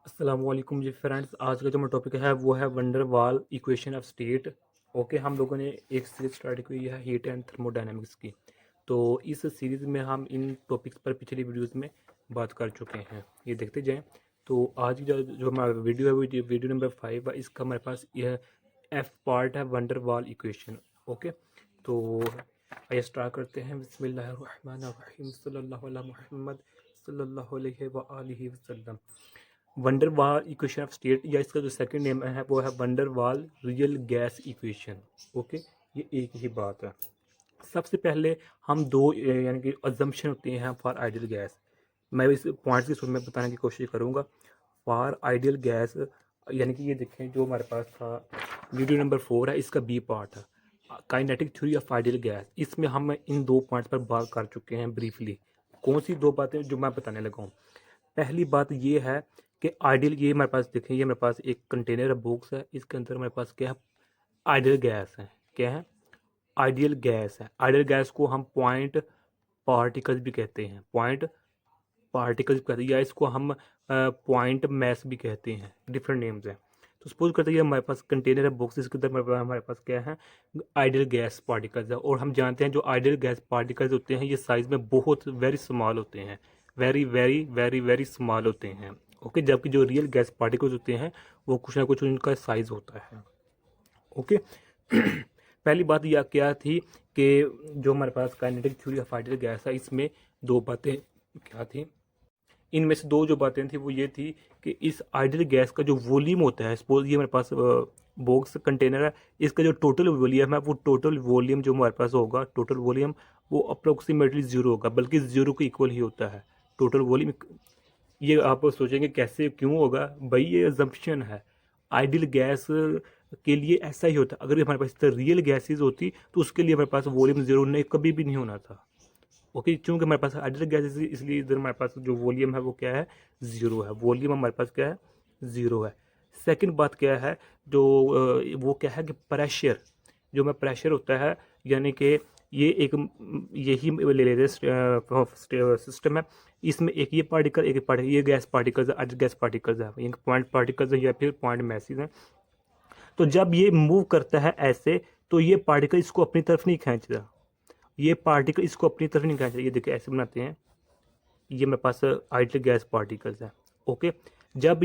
अस्सलाम वालेकुम जी फ्रेंड्स। आज का जो हमारा टॉपिक है वो है वंडर वाल इक्वेशन ऑफ स्टेट। ओके, हम लोगों ने एक सीरीज स्टार्ट की हुई है हीट एंड थर्मोडायनेमिक्स की। तो इस सीरीज़ में हम इन टॉपिक्स पर पिछली वीडियोस में बात कर चुके हैं, ये देखते जाएं। तो आज की जो जो हमारा वीडियो है वो वीडियो नंबर 5 है। इसका हमारे पास यह एफ पार्ट है वंडर वाल इक्वेशन। ओके, तो आइए स्टार्ट करते हैं। बिस्मिल्लाहिर्रहमानिर्रहीम सल्लल्लाहु अला मुहम्मद सल्लल्लाहु अलैहि व आलिहि वसल्लम। वंडर वाल इक्वेशन ऑफ स्टेट, या इसका जो सेकंड नेम है वो है वंडर वाल रियल गैस इक्वेशन। ओके, ये एक ही बात है। सबसे पहले हम दो यानी कि अजम्पशन होते हैं फॉर आइडियल गैस। मैं इस पॉइंट्स की में बताने की कोशिश करूंगा। फॉर आइडियल गैस यानी कि ये देखें जो हमारे पास था वीडियो नंबर 4 है, इसका बी पार्ट है kinetic theory of ideal gas. इसमें हम इन दो पॉइंट्स पर बात कर चुके हैं ब्रीफली। कौन सी दो बातें जो मैं बताने लगा हूँ? पहली बात ये है कि आइडियल, ये हमारे पास देखें, ये हमारे पास एक कंटेनर है, बॉक्स है, इसके अंदर हमारे पास क्या है? आइडियल गैस है। क्या है? आइडियल गैस है। आइडियल गैस को हम पॉइंट पार्टिकल्स भी कहते हैं, पॉइंट पार्टिकल्स कहते हैं, या इसको हम पॉइंट मैस भी कहते हैं, डिफरेंट नेम्स हैं। तो सपोज करते हैं हमारे पास कंटेनर है, बॉक्स, इसके अंदर हमारे पास क्या है? आइडियल गैस पार्टिकल्स है। और हम जानते हैं जो आइडियल गैस पार्टिकल्स होते हैं ये साइज में बहुत वेरी स्मॉल होते हैं, very very very very small होते हैं। ओके, जबकि जो रियल गैस पार्टिकल्स होते हैं वो कुछ ना कुछ उनका साइज होता है। ओके पहली बात यह क्या थी कि जो हमारे पास kinetic theory of ideal gas है, इसमें दो बातें क्या थी? इनमें से दो जो बातें थी वो ये थी कि इस आइडियल गैस का जो वॉल्यूम होता है, सपोज ये हमारे पास बॉक्स कंटेनर है, इसका जो टोटल वॉल्यूम है वो टोटल वॉल्यूम जो हमारे पास होगा, टोटल वॉल्यूम वो अप्रोक्सीमेटली जीरो होगा, बल्कि जीरो के इक्वल ही होता है टोटल वॉल्यूम। ये आप सोचेंगे कैसे, क्यों होगा भाई? ये अजम्पशन है। आइडियल गैस के लिए ऐसा ही होता। अगर हमारे पास रियल गैसेज होती तो उसके लिए हमारे पास वॉल्यूम जीरो नहीं, कभी भी नहीं होना था। ओके, क्योंकि हमारे पास आइडियल गैस, इसलिए इधर हमारे पास जो वॉल्यूम है वो क्या है? जीरो है। वॉल्यूम हमारे पास क्या है? जीरो है। सेकंड बात क्या है? जो वो क्या है कि प्रेशर, जो हमारा प्रेशर होता है, यानी कि ये एक यही ले लेते सिस्टम है। इसमें एक ये पार्टिकल, एक पार्टिकल, ये गैस पार्टिकल्स है, गैस पार्टिकल्स है, ये पॉइंट पार्टिकल्स है या फिर पॉइंट मैसेज है। तो जब ये मूव करता है ऐसे, तो ये पार्टिकल इसको अपनी तरफ नहीं खींचता, ये पार्टिकल इसको अपनी तरफ नहीं खींचता। ये देखिए ऐसे बनाते हैं, ये मेरे पास आइडियल गैस पार्टिकल्स है। ओके, जब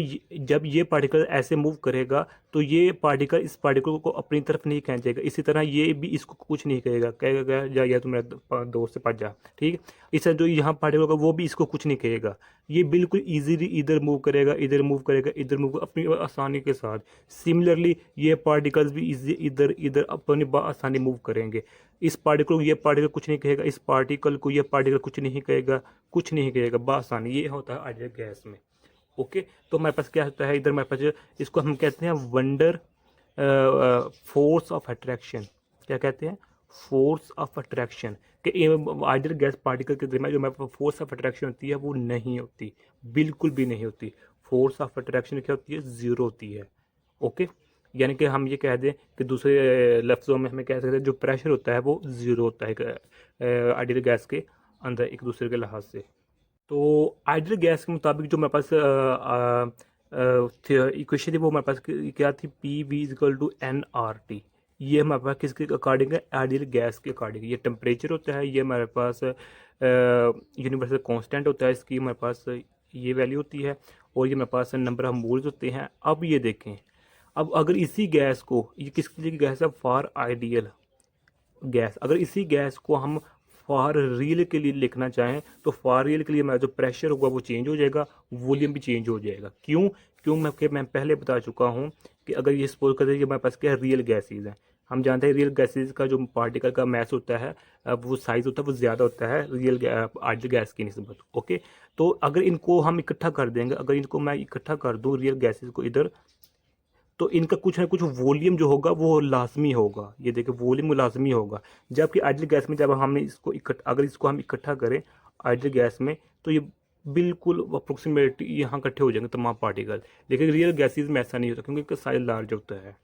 ये पार्टिकल ऐसे मूव करेगा तो ये पार्टिकल इस पार्टिकल को अपनी तरफ नहीं खींचेगा। इसी तरह ये भी इसको कुछ नहीं कहेगा, कहेगा जा या तो मेरा दोस्त से पास जा, ठीक है। इस तरह जो यहाँ पार्टिकल होगा वो भी इसको कुछ नहीं कहेगा। ये बिल्कुल इजीली इधर मूव करेगा, इधर मूव करेगा, इधर मूव अपनी आसानी के साथ। सिमिलरली ये पार्टिकल्स भी इधर इधर अपनी आसानी मूव करेंगे। इस पार्टिकल को ये पार्टिकल कुछ नहीं कहेगा, इस पार्टिकल को ये पार्टिकल कुछ नहीं कहेगा, कुछ नहीं कहेगा, बासानी। ये होता है आइडियल गैस में। ओके, तो हमारे पास क्या होता है इधर? हमारे पास इसको हम कहते हैं वंडर फोर्स ऑफ अट्रैक्शन। क्या कहते हैं? Force of attraction. कि आइडियल गैस पार्टिकल के दरमियान जो हमारे पास फोर्स ऑफ अट्रैक्शन होती है वो नहीं होती, बिल्कुल भी नहीं होती। फोर्स ऑफ अट्रैक्शन क्या होती है? जीरो होती है। ओके, यानी कि हम ये कह दें कि दूसरे लफ्ज़ों में हमें कह सकते हैं जो प्रेशर होता है वो ज़ीरो होता है आइडियल गैस के अंदर, एक दूसरे के लिहाज से। तो आइडियल गैस के मुताबिक जो मेरे पास इक्वेशन थी वो हमारे पास क्या थी? P V is equal to N R T. ये हमारे पास किसके अकॉर्डिंग है? आइडियल गैस के अकॉर्डिंग। ये टेम्परेचर होता है, ये हमारे पास यूनिवर्सल कांस्टेंट होता है, इसकी हमारे पास ये वैल्यू होती है, और ये हमारे पास नंबर ऑफ मोल्स होते हैं। अब ये देखें, अब अगर इसी गैस को, ये किसके लिए गैस है? For ideal gas. अगर इसी गैस को हम फॉर रियल के लिए लिखना चाहें तो फॉर रियल के लिए हमारा जो प्रेशर होगा वो चेंज हो जाएगा, वॉल्यूम भी चेंज हो जाएगा। क्यों? क्यों मैं पहले बता चुका हूँ कि अगर ये सपोज करते हैं कि हमारे पास क्या है? रियल गैसेज हैं। हम जानते हैं रियल गैसेज का जो पार्टिकल का मैस होता है, वो साइज होता है, वो ज़्यादा होता है रियल आइडियल गैस की निस्बत। ओके, तो अगर इनको हम इकट्ठा कर देंगे, अगर इनको मैं इकट्ठा कर दूँ रियल गैसेज को इधर, तो इनका कुछ ना कुछ वॉल्यूम जो होगा वो लाजमी होगा। ये देखिए वॉल्यूम लाजमी होगा। जबकि आइडियल गैस में जब हमने इसको अगर इसको हम इकट्ठा करें आइडियल गैस में, तो ये बिल्कुल अप्रोक्सीमेटली यहाँ इकट्ठे हो जाएंगे तमाम पार्टिकल। लेकिन रियल गैसेज में ऐसा नहीं होता, क्योंकि साइज लार्ज होता है,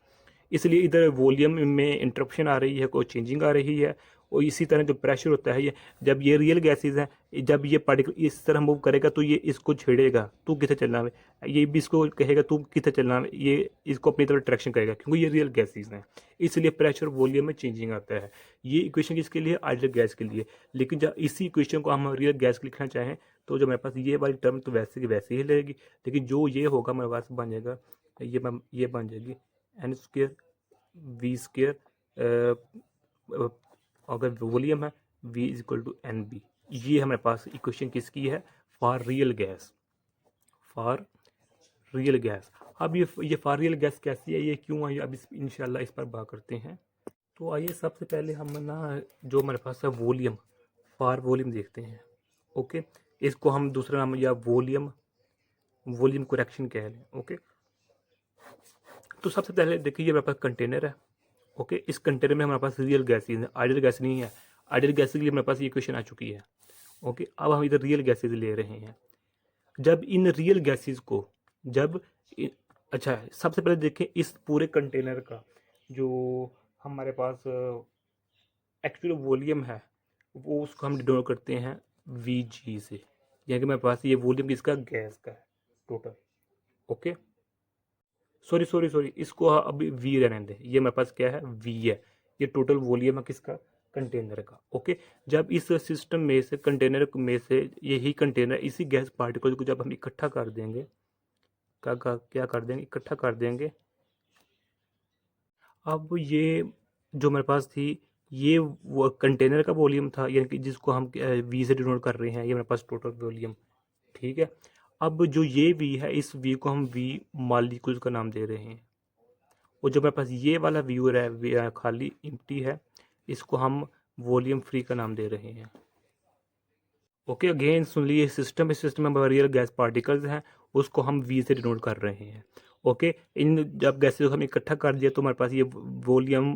इसलिए इधर वॉल्यूम में इंटरप्शन आ रही है, कोई चेंजिंग आ रही है। और इसी तरह जो प्रेशर होता है, ये जब ये रियल गैसेज हैं, जब ये पार्टिकल इस तरह मूव करेगा तो ये इसको छेड़ेगा, तू किथे चलना है, ये भी इसको कहेगा तू किथे चलना है, ये इसको अपनी तरफ अट्रैक्शन करेगा, क्योंकि ये रियल गैसेज हैं, इसलिए प्रेशर वॉल्यूम में चेंजिंग आता है। ये इक्वेशन किसके लिए? आइडियल गैस के लिए। लेकिन जब इसी इक्वेशन को हम रियल गैस के लिखना चाहें तो जो मेरे पास ये वाली टर्म तो वैसे की वैसे ही रहेगी, लेकिन जो ये होगा मेरे पास बन जाएगा, ये बन जाएगी एन स्क्र वी स्क्र, अगर वॉल्यूम है V is equal to N B. ये हमारे पास इक्वेशन किसकी है? For real gas, for real gas. अब ये फॉर रियल गैस कैसी है, ये क्यों आई, अब इंशाल्लाह इस पर बात करते हैं। तो आइए सबसे पहले हम ना जो हमारे पास है वॉल्यूम, फॉर वॉल्यूम देखते हैं। ओके, इसको हम दूसरा नाम या वॉल्यूम करेक्शन कह लें। ओके, तो सबसे पहले देखिए ये मेरे पास कंटेनर है। ओके, इस कंटेनर में हमारे पास रियल गैसेज है, आइडियल गैस नहीं है। आइडियल गैसेज के लिए मेरे पास ये क्वेश्चन आ चुकी है। ओके, अब हम इधर रियल गैसेज ले रहे हैं। जब इन रियल गैसेज को अच्छा, सबसे पहले देखें इस पूरे कंटेनर का जो हमारे पास एक्चुअल वॉल्यूम है, वो उसको हम डिनोट करते हैं वी जी से, यानी कि मेरे पास ये वॉल्यूम किसका? गैस का है टोटल। ओके, सॉरी, इसको अभी वी रहने दें, ये मेरे पास क्या है? वी है। ये टोटल वॉल्यूम है किसका? कंटेनर का। ओके, जब इस सिस्टम में से कंटेनर में से यही कंटेनर इसी गैस पार्टिकल को जब हम इकट्ठा कर देंगे, क्या कर देंगे? इकट्ठा कर देंगे। अब ये जो मेरे पास थी, ये वो कंटेनर का वॉल्यूम था, यानी कि जिसको हम वी से डिनोट कर रहे हैं, ये मेरे पास टोटल वॉल्यूम। ठीक है, अब जो ये वी है, इस वी को हम वी मॉलिक्यूल्स का नाम दे रहे हैं, और जो मेरे पास ये वाला व्यू है खाली एम्प्टी है, इसको हम वॉल्यूम फ्री का नाम दे रहे हैं। ओके, अगेन सुन लीजिए, सिस्टम में रियल गैस पार्टिकल्स हैं, उसको हम वी से डिनोट कर रहे हैं। ओके, इन जब गैसेस को हम इकट्ठा कर दिया तो हमारे पास ये वॉल्यूम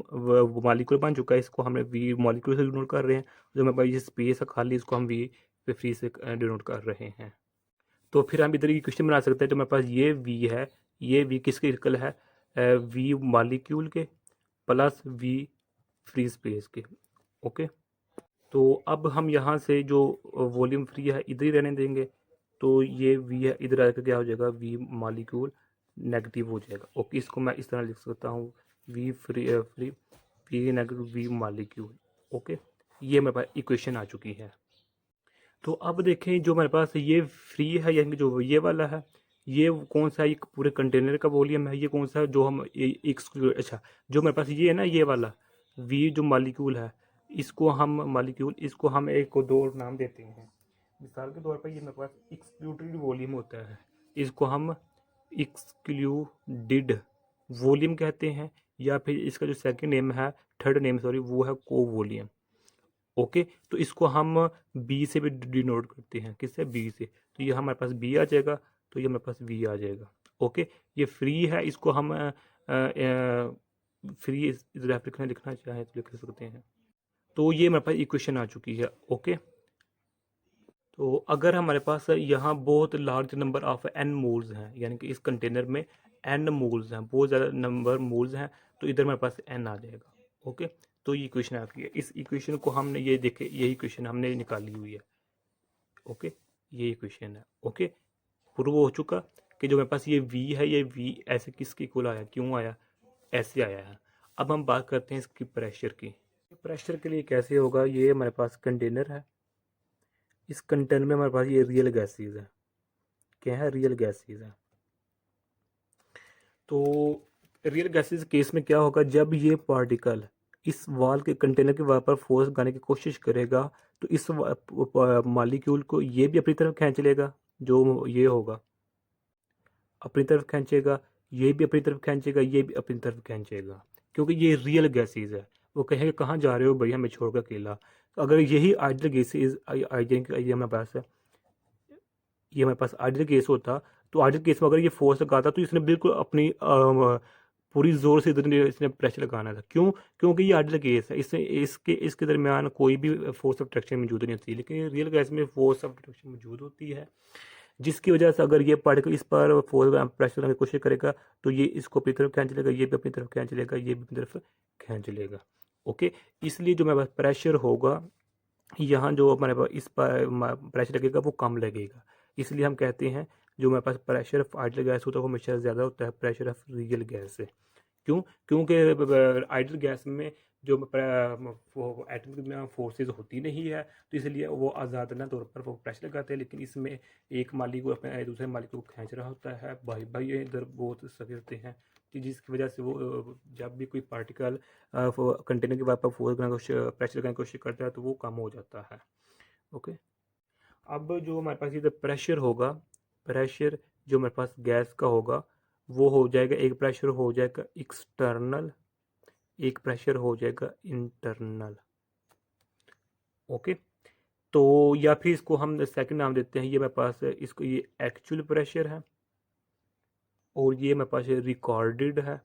मॉलिक्यूल बन चुका है, इसको हमने वी मॉलिक्यूल से डिनोट कर रहे हैं। जो हमारे पास ये स्पेस है खाली, इसको हम वी फ्री से डिनोट कर रहे हैं। तो फिर हम इधर की क्वेश्चन बना सकते हैं, जो हमारे पास ये वी है, ये वी किसके इक्वल है? वी मॉलिक्यूल के प्लस वी फ्री स्पेस के। ओके, तो अब हम यहाँ से जो वॉल्यूम फ्री है इधर ही रहने देंगे, तो ये वी है, इधर आकर क्या हो जाएगा? वी मॉलिक्यूल नेगेटिव हो जाएगा। ओके, इसको मैं इस तरह लिख सकता हूँ, V free V negative V molecule. Okay, ये मेरे पास इक्वेशन आ चुकी है। तो अब देखें जो मेरे पास ये फ्री है, यानी कि जो ये वाला है, ये कौन सा? एक पूरे कंटेनर का वॉल्यूम है। ये कौन सा है जो हम एक अच्छा, जो मेरे पास ये है ना, ये वाला वी जो मॉलिक्यूल है, इसको हम एक को दो नाम देते हैं। मिसाल के तौर पर ये मेरे पास एक्सक्लूडेड वॉल्यूम होता है, इसको हम एक्सक्लूडेड वॉल्यूम कहते हैं, या फिर इसका जो सेकंड नेम है, थर्ड नेम सॉरी, वो है को वॉल्यूम। ओके, तो इसको हम बी से भी डिनोट करते हैं, किससे? बी से। तो ये हमारे पास बी आ जाएगा, तो ये हमारे पास वी आ जाएगा। ओके, ये फ्री है, इसको हम फ्री रेफ्रिजरेशन लिखना चाहें तो लिख सकते हैं। तो ये मेरे पास इक्वेशन आ चुकी है। ओके, तो अगर हमारे पास यहाँ बहुत large number of N moles हैं, यानी कि इस कंटेनर में एन मोल्स हैं, बहुत ज़्यादा नंबर मोल्स हैं, तो इधर मेरे पास एन आ जाएगा। ओके, तो ये इक्वेशन आ गई है। इस इक्वेशन को हमने ये देखे, यही इक्वेशन हमने निकाली हुई है। ओके, ये इक्वेशन है। ओके, प्रूव हो चुका कि जो मेरे पास ये वी है, ये वी ऐसे किसके इक्वल आया, क्यों आया? ऐसे आया है। अब हम बात करते हैं इसकी प्रेशर की। प्रेशर के लिए कैसे होगा? ये हमारे पास कंटेनर है, इस कंटेनर में हमारे पास ये रियल गैसेज है। क्या है? रियल गैसेज है। तो रियल गैसेज केस में क्या होगा? जब ये पार्टिकल इस वाल के कंटेनर के वाल पर फोर्स लगाने की कोशिश करेगा, तो इस मॉलिक्यूल को ये भी अपनी तरफ खींच लेगा, जो ये होगा अपनी तरफ खींचेगा, ये भी अपनी तरफ खींचेगा, ये भी अपनी तरफ खींचेगा, क्योंकि ये रियल गैसेज है। वो कहेंगे कहाँ जा रहे हो भाई, हमें छोड़कर अकेला। तो अगर यही आइडियल गैसेज ये हमारे पास है, ये हमारे पास आइडियल केस होता, तो आइडियल केस में अगर ये फोर्स लगाता तो इसने बिल्कुल अपनी पूरी जोर से इधर इसने प्रेशर लगाना था। क्यों? क्योंकि ये आइडियल केस है, इससे इसके दरमियान कोई भी फोर्स ऑफ अट्रैक्शन मौजूद नहीं होती, लेकिन रियल गैस में फोर्स ऑफ अट्रैक्शन मौजूद होती है, जिसकी वजह से अगर ये पार्टिकल इस पर फोर्स प्रेशर लगाने की कोशिश करेगा, तो ये इसको अपनी तरफ खींच लेगा, ये भी अपनी तरफ खींच लेगा, ये भी अपनी तरफ खींच लेगा। ओके, इसलिए जो हमारे पास प्रेशर होगा यहाँ, जो हमारे पास इस पर प्रेशर लगेगा वो कम लगेगा। इसलिए हम कहते हैं जो हमारे पास प्रेशर ऑफ आइडियल गैस होता है वो हमेशा ज़्यादा होता है प्रेशर ऑफ रियल गैस से। क्यों? क्योंकि आइडियल गैस में जो एटम के में फोर्सेज होती नहीं है, तो इसलिए वो आज़ादाना तौर पर वो प्रेशर लगाते हैं। लेकिन इसमें एक मालिक को अपने दूसरे मालिक को खींच रहा होता है, भाई भाई इधर बहुत सके होते हैं, कि जिसकी वजह से वो जब भी कोई पार्टिकल कंटेनर के वापस फोर्स करने की प्रेशर लगाने की कोशिश करता है तो वो कम हो जाता है। ओके, अब जो हमारे पास इधर प्रेशर होगा, प्रेशर जो हमारे पास गैस का होगा वो हो जाएगा, एक प्रेशर हो जाएगा एक्सटर्नल, एक प्रेशर हो जाएगा इंटरनल। ओके, तो या फिर इसको हम सेकंड नाम देते हैं, ये मेरे पास इसको ये एक्चुअल प्रेशर है, और ये मेरे पास रिकॉर्डेड है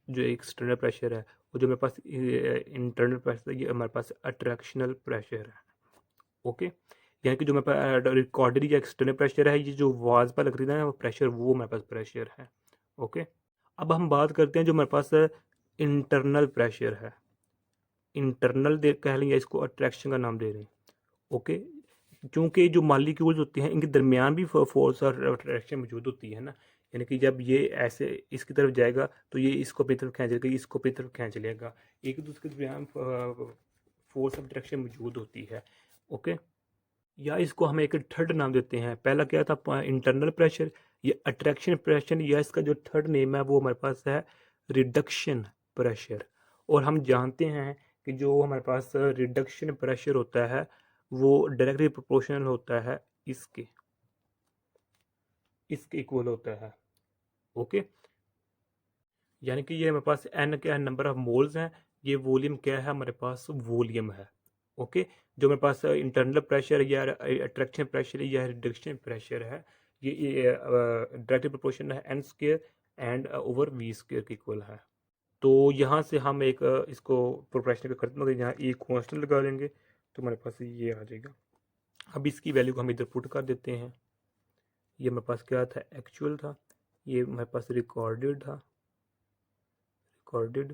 जो एक्सटर्नल प्रेशर है, और जो मेरे पास इंटरनल प्रेशर ये हमारे पास अट्रैक्शनल प्रेशर है। ओके, यानी कि जो मेरे पास रिकॉर्डेड या एक्सटर्नल प्रेशर है, ये जो वाल्स पर लग रही है ना वो प्रेशर, वो मेरे पास प्रेशर है। ओके, अब हम बात करते हैं जो मेरे पास इंटरनल प्रेशर है। इंटरनल दे कह लेंगे, इसको अट्रैक्शन का नाम दे रहे हैं। ओके, क्योंकि जो मालिक्यूल्स होते हैं इनके दरमियान भी फोर्स और अट्रैक्शन मौजूद होती है ना, यानी कि जब ये ऐसे इसकी तरफ जाएगा तो ये इसको अपनी तरफ खींच लेगा, इसको अपनी तरफ खींच लेगा, एक दूसरे के दरमियान फोर्स ऑफ अट्रैक्शन मौजूद होती है। ओके, या इसको हम एक थर्ड नाम देते हैं, पहला क्या था इंटरनल प्रेशर, ये अट्रैक्शन प्रेशर, या इसका जो थर्ड नेम है वो हमारे पास है रिडक्शन प्रेशर। और हम जानते हैं कि जो हमारे पास रिडक्शन प्रेशर होता है वो डायरेक्टली प्रोपोर्शनल होता है इसके इसके इक्वल होता है। ओके, यानी कि ये हमारे पास एन क्या है, नंबर ऑफ मोल्स हैं, ये वॉल्यूम क्या है, हमारे पास वॉल्यूम है। ओके, जो मेरे पास इंटरनल प्रेशर या अट्रैक्शन प्रेशर या रिडक्शन प्रेशर है, ये डायरेक्टली प्रोपोर्शनल है N square and over V square के इक्वल है। तो यहाँ से हम एक इसको प्रोपोर्शनल का खत्म करके यहाँ एक कांस्टेंट लगा देंगे तो हमारे पास ये आ जाएगा। अब इसकी वैल्यू को हम इधर पुट कर देते हैं। ये मेरे पास क्या था, एक्चुअल था, ये मेरे पास रिकॉर्डेड था, रिकॉर्डेड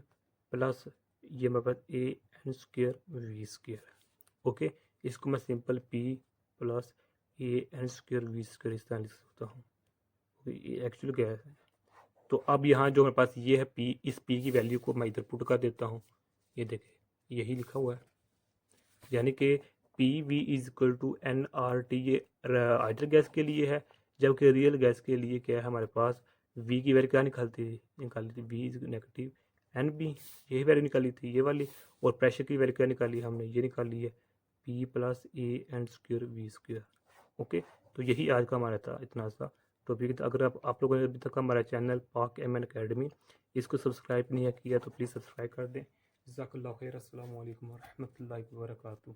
प्लस ये मेरे पास a N square V square. Okay, इसको मैं simple P plus A N square V square इस तरह लिख सकता हूँ। ये एक्चुअल क्या है, तो अब यहाँ जो मेरे पास ये है पी, इस पी की वैल्यू को मैं इधर पुट कर देता हूँ, ये देखिए यही लिखा हुआ है, यानी कि P V is equal to N R T, ये आइडियल गैस के लिए है, जबकि रियल गैस के लिए क्या है हमारे पास वी की वैल्यू क्या निकाली थी V is negative N B, यही वैल्यू निकाली थी ये वाली, और प्रेशर की वैल्यू क्या निकाली हमने, ये निकाली है P plus A N square V square. Okay, तो यही आज का हमारा था इतना सा टॉपिक। अगर आप लोगों ने अभी तक हमारा चैनल पाक एम एन अकेडमी इसको सब्सक्राइब नहीं किया तो प्लीज़ सब्सक्राइब कर दें। जज़ाकल्लाहु खैर, अस्सलामु अलैकुम वरहमतुल्लाहि वबरकातुहू।